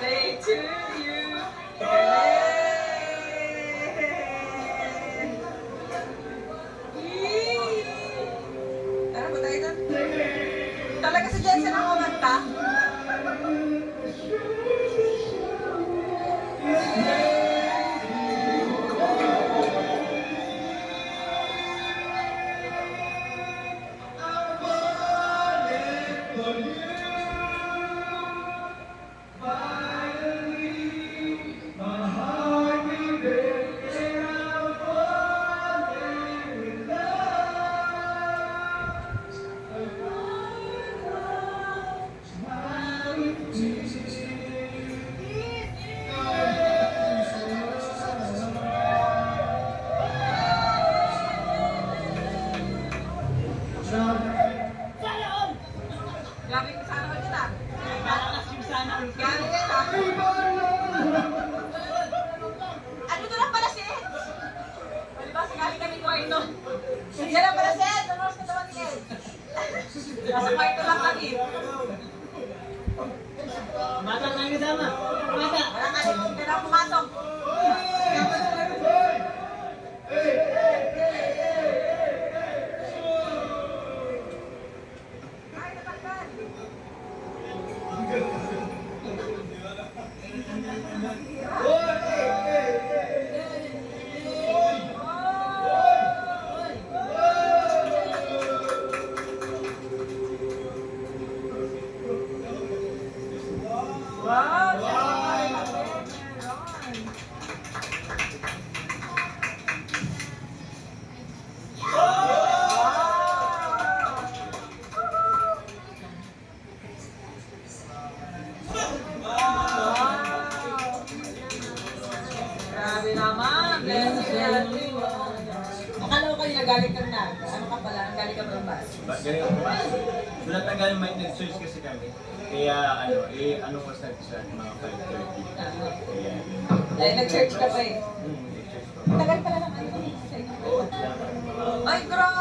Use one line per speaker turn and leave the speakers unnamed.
Day to you. Tara ba tayo doon? Talaga si Jensen ang kumanta? Grabe yung sana ko dyan ah.
Malakas yung sana all ka.
Grabe yan ah. Ano to lang pala si Ed? O diba, sakali kami kwarto. Yan lang pala si Ed. Ano oras ka naman ni Ed? Nasa kwarto lang kami.
Bata tayo kasama. Bata.
Walang alimong ka na pumasok. Ay, natakpan. Wow! Grabe naman! Blessing! Akala ko kayo nagaling ka na. Ano ka pala? Nagaling ka ba ng bus?
Ganyan po. Wala tagal may nag-search kasi kami. Kaya ano ko sa mga 5:30. Kaya
Dahil nag-church ka pa eh.
nag-search ko.
Tagal pala naman ito sa inyo.
Oo, kaya
Ay, grabe!